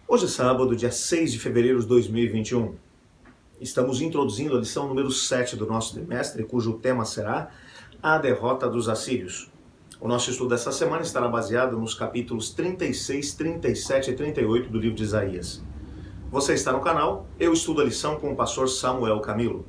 Hoje é sábado, dia 6 de fevereiro de 2021. Estamos introduzindo a lição número 7 do nosso trimestre, cujo tema será a derrota dos assírios. O nosso estudo dessa semana estará baseado nos capítulos 36, 37 e 38 do livro de Isaías. Você está no canal, eu estudo a lição com o pastor Samuel Camilo.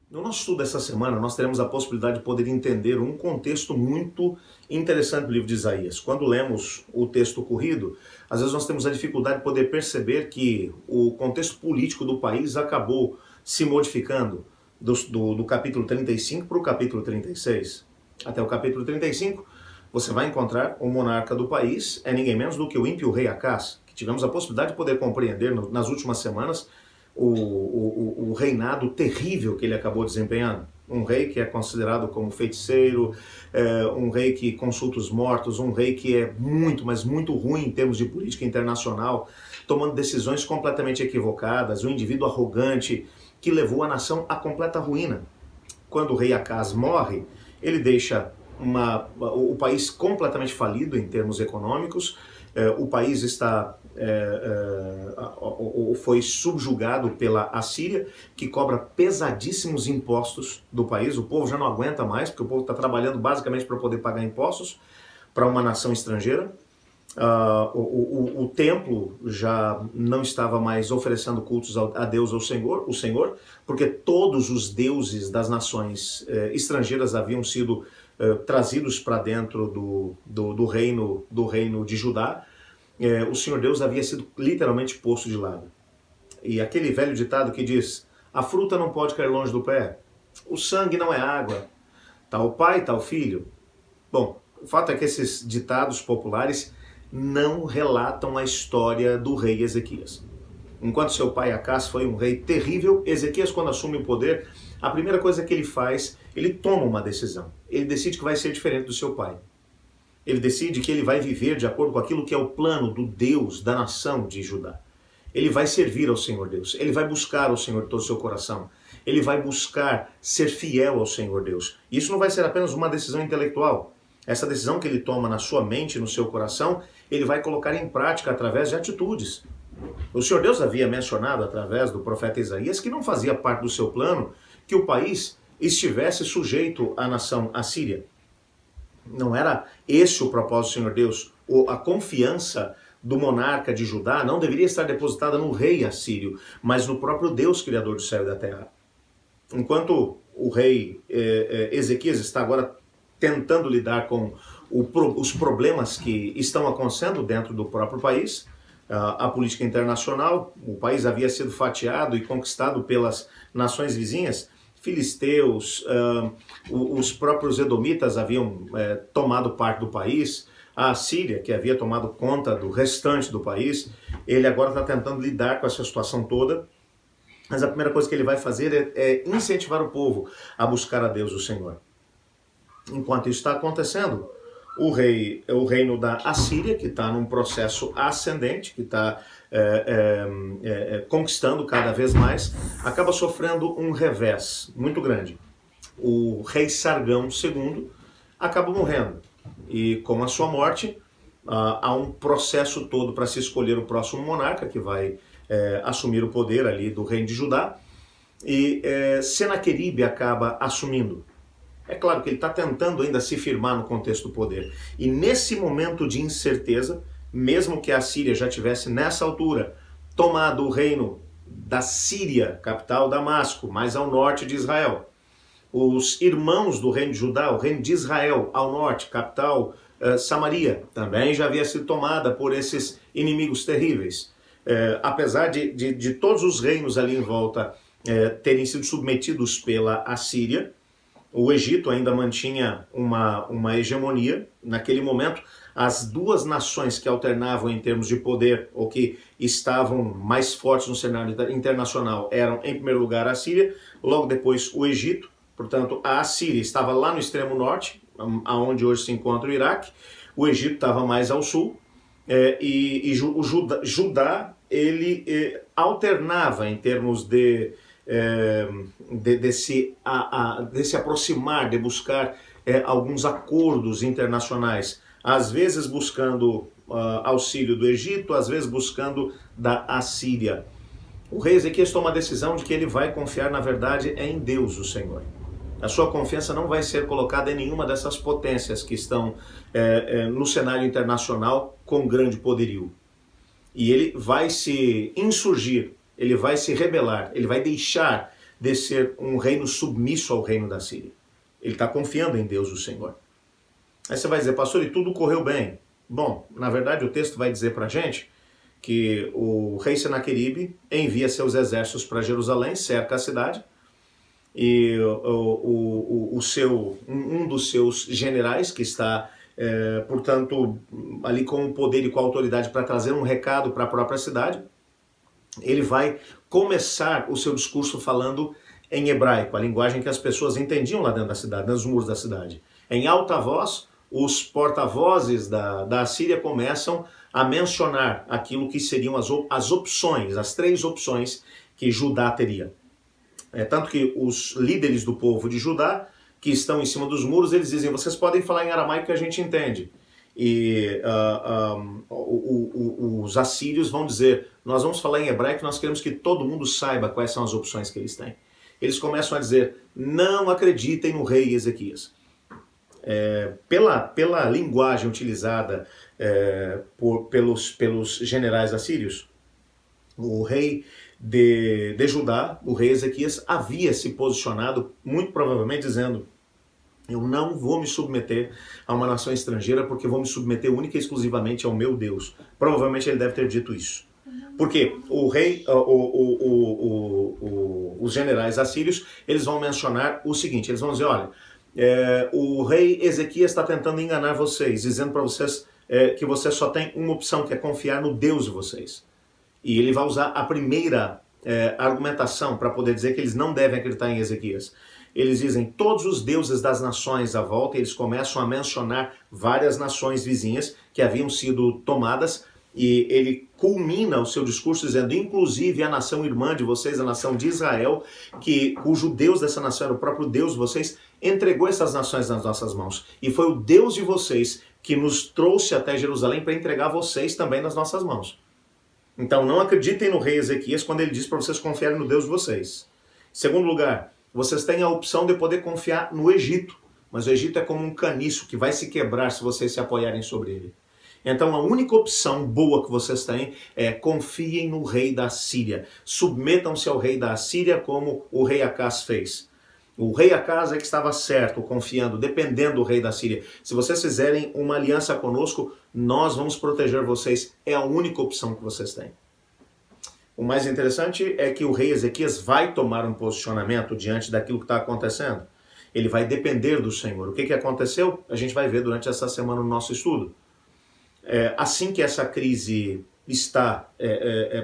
No nosso estudo dessa semana, nós teremos a possibilidade de poder entender um contexto muito interessante do livro de Isaías. Quando lemos o texto corrido, às vezes nós temos a dificuldade de poder perceber que o contexto político do país acabou se modificando do capítulo 35 para o capítulo 36. Até o capítulo 35, você vai encontrar o monarca do país, é ninguém menos do que o ímpio rei Acaz, que tivemos a possibilidade de poder compreender nas últimas semanas o reinado terrível que ele acabou desempenhando. Um rei que é considerado como feiticeiro, um rei que consulta os mortos, um rei que é muito, mas muito ruim em termos de política internacional, tomando decisões completamente equivocadas, um indivíduo arrogante que levou a nação à completa ruína. Quando o rei Acaz morre, ele deixa o país completamente falido em termos econômicos, o país foi subjugado pela Assíria, que cobra pesadíssimos impostos do país. O povo já não aguenta mais, porque o povo está trabalhando basicamente para poder pagar impostos para uma nação estrangeira. O templo já não estava mais oferecendo cultos a Deus, o Senhor, porque todos os deuses das nações estrangeiras haviam sido trazidos para dentro do reino de Judá. O Senhor Deus havia sido literalmente posto de lado. E aquele velho ditado que diz: a fruta não pode cair longe do pé, o sangue não é água, tal pai, tal filho. Bom, o fato é que esses ditados populares não relatam a história do rei Ezequias. Enquanto seu pai Acaz foi um rei terrível, Ezequias, quando assume o poder, a primeira coisa que ele faz, ele toma uma decisão. Ele decide que vai ser diferente do seu pai. Ele decide que ele vai viver de acordo com aquilo que é o plano do Deus da nação de Judá. Ele vai servir ao Senhor Deus. Ele vai buscar o Senhor de todo o seu coração. Ele vai buscar ser fiel ao Senhor Deus. Isso não vai ser apenas uma decisão intelectual. Essa decisão que ele toma na sua mente, no seu coração, ele vai colocar em prática através de atitudes. O Senhor Deus havia mencionado através do profeta Isaías que não fazia parte do seu plano que o país estivesse sujeito à nação assíria. Não era esse o propósito do Senhor Deus. A confiança do monarca de Judá não deveria estar depositada no rei assírio, mas no próprio Deus, criador do céu e da terra. Enquanto o rei Ezequias está agora tentando lidar com os problemas que estão acontecendo dentro do próprio país, a política internacional, o país havia sido fatiado e conquistado pelas nações vizinhas, filisteus, os próprios edomitas haviam tomado parte do país, a Síria, que havia tomado conta do restante do país. Ele agora está tentando lidar com essa situação toda, mas a primeira coisa que ele vai fazer é incentivar o povo a buscar a Deus, o Senhor. Enquanto isso está acontecendo, o reino da Assíria, que está num processo ascendente, que está conquistando cada vez mais, acaba sofrendo um revés muito grande. O rei Sargão II acaba morrendo. E com a sua morte, há um processo todo para se escolher o próximo monarca, que vai assumir o poder ali do reino de Judá. E Senaqueribe acaba assumindo. É claro que ele está tentando ainda se firmar no contexto do poder. E nesse momento de incerteza, mesmo que a Síria já tivesse nessa altura tomado o reino da Síria, capital Damasco, mais ao norte de Israel, os irmãos do reino de Judá, o reino de Israel ao norte, capital Samaria, também já havia sido tomada por esses inimigos terríveis. Apesar de todos os reinos ali em volta terem sido submetidos pela Assíria, o Egito ainda mantinha uma hegemonia. Naquele momento, as duas nações que alternavam em termos de poder, ou que estavam mais fortes no cenário internacional, eram, em primeiro lugar, a Síria, logo depois o Egito. Portanto, a Assíria estava lá no extremo norte, aonde hoje se encontra o Iraque. O Egito estava mais ao sul, o Judá ele alternava em termos de se aproximar, de buscar alguns acordos internacionais, às vezes buscando auxílio do Egito, às vezes buscando da Assíria. O rei Ezequias toma a decisão de que ele vai confiar, na verdade, em Deus, o Senhor. A sua confiança não vai ser colocada em nenhuma dessas potências que estão no cenário internacional com grande poderio. E ele vai se insurgir, ele vai se rebelar, ele vai deixar de ser um reino submisso ao reino da Síria. Ele está confiando em Deus, o Senhor. Aí você vai dizer, pastor, e tudo correu bem? Bom, na verdade o texto vai dizer para a gente que o rei Senaqueribe envia seus exércitos para Jerusalém, cerca a cidade, e um dos seus generais, que está, portanto, ali com o poder e com a autoridade para trazer um recado para a própria cidade, ele vai começar o seu discurso falando em hebraico, a linguagem que as pessoas entendiam lá dentro da cidade, nos muros da cidade. Em alta voz, os porta-vozes da Assíria começam a mencionar aquilo que seriam as opções, as 3 opções que Judá teria. Tanto que os líderes do povo de Judá, que estão em cima dos muros, eles dizem, vocês podem falar em aramaico que a gente entende. E os assírios vão dizer, nós vamos falar em hebraico, nós queremos que todo mundo saiba quais são as opções que eles têm. Eles começam a dizer, não acreditem no rei Ezequias. Pela linguagem utilizada pelos generais assírios, o rei de Judá, o rei Ezequias, havia se posicionado, muito provavelmente dizendo, eu não vou me submeter a uma nação estrangeira porque vou me submeter única e exclusivamente ao meu Deus. Provavelmente ele deve ter dito isso. Porque o rei, os generais assírios, eles vão mencionar o seguinte, eles vão dizer, olha, o rei Ezequias está tentando enganar vocês, dizendo para vocês que vocês só têm uma opção, que é confiar no Deus de vocês. E ele vai usar a primeira argumentação para poder dizer que eles não devem acreditar em Ezequias. Eles dizem todos os deuses das nações à volta, e eles começam a mencionar várias nações vizinhas que haviam sido tomadas, e ele culmina o seu discurso dizendo, inclusive a nação irmã de vocês, a nação de Israel, cujo Deus dessa nação era o próprio Deus de vocês, entregou essas nações nas nossas mãos. E foi o Deus de vocês que nos trouxe até Jerusalém para entregar vocês também nas nossas mãos. Então não acreditem no rei Ezequias quando ele diz para vocês confiarem no Deus de vocês. Em segundo lugar, vocês têm a opção de poder confiar no Egito, mas o Egito é como um caniço que vai se quebrar se vocês se apoiarem sobre ele. Então a única opção boa que vocês têm é confiem no rei da Síria. Submetam-se ao rei da Síria como o rei Acás fez. O rei Acás é que estava certo, confiando, dependendo do rei da Síria. Se vocês fizerem uma aliança conosco, nós vamos proteger vocês. É a única opção que vocês têm. O mais interessante é que o rei Ezequias vai tomar um posicionamento diante daquilo que está acontecendo. Ele vai depender do Senhor. O que aconteceu? A gente vai ver durante essa semana no nosso estudo. Assim que essa crise está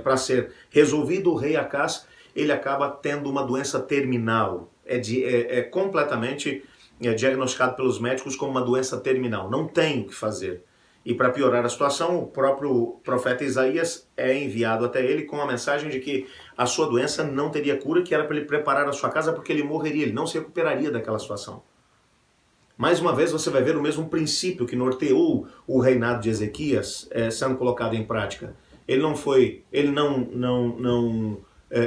para ser resolvida, o rei Acás, ele acaba tendo uma doença terminal. Completamente diagnosticado pelos médicos como uma doença terminal. Não tem o que fazer. E para piorar a situação, o próprio profeta Isaías é enviado até ele com a mensagem de que a sua doença não teria cura, que era para ele preparar a sua casa porque ele morreria, ele não se recuperaria daquela situação. Mais uma vez você vai ver o mesmo princípio que norteou o reinado de Ezequias sendo colocado em prática. Ele não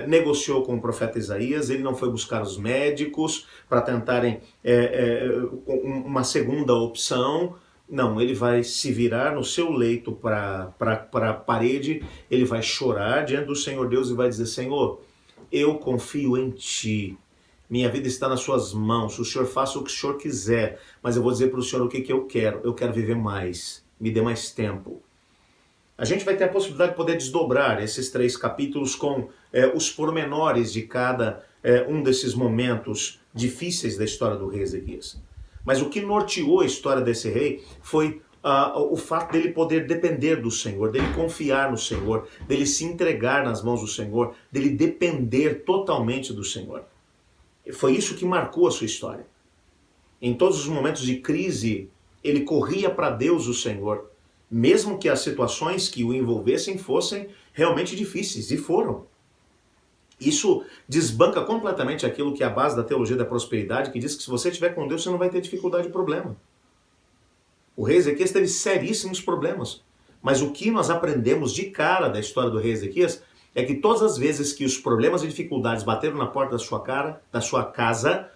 negociou com o profeta Isaías, ele não foi buscar os médicos para tentarem uma segunda opção. Não, ele vai se virar no seu leito para a parede, ele vai chorar diante do Senhor Deus e vai dizer, Senhor, eu confio em Ti. Minha vida está nas suas mãos, o Senhor faça o que o Senhor quiser, mas eu vou dizer para o Senhor o que eu quero viver mais, me dê mais tempo. A gente vai ter a possibilidade de poder desdobrar esses 3 capítulos com os pormenores de cada um desses momentos difíceis da história do rei Ezequias. Mas o que norteou a história desse rei foi o fato dele poder depender do Senhor, dele confiar no Senhor, dele se entregar nas mãos do Senhor, dele depender totalmente do Senhor. Foi isso que marcou a sua história. Em todos os momentos de crise, ele corria para Deus, o Senhor, mesmo que as situações que o envolvessem fossem realmente difíceis, e foram. Isso desbanca completamente aquilo que é a base da teologia da prosperidade, que diz que se você estiver com Deus, você não vai ter dificuldade e problema. O rei Ezequias teve seríssimos problemas. Mas o que nós aprendemos de cara da história do rei Ezequias é que todas as vezes que os problemas e dificuldades bateram na porta da sua casa,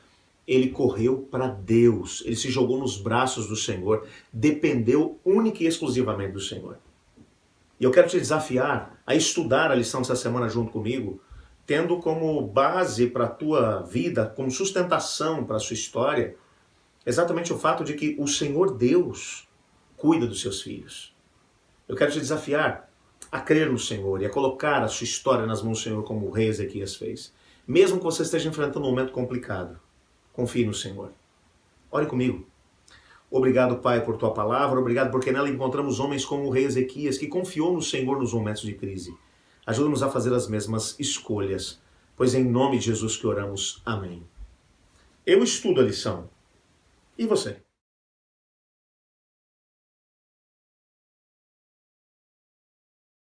ele correu para Deus, ele se jogou nos braços do Senhor, dependeu única e exclusivamente do Senhor. E eu quero te desafiar a estudar a lição dessa semana junto comigo, tendo como base para a tua vida, como sustentação para a sua história, exatamente o fato de que o Senhor Deus cuida dos seus filhos. Eu quero te desafiar a crer no Senhor e a colocar a sua história nas mãos do Senhor como o rei Ezequias fez. Mesmo que você esteja enfrentando um momento complicado, confie no Senhor. Ore comigo. Obrigado, Pai, por tua palavra. Obrigado porque nela encontramos homens como o rei Ezequias, que confiou no Senhor nos momentos de crise. Ajuda-nos a fazer as mesmas escolhas, pois é em nome de Jesus que oramos. Amém. Eu estudo a lição. E você?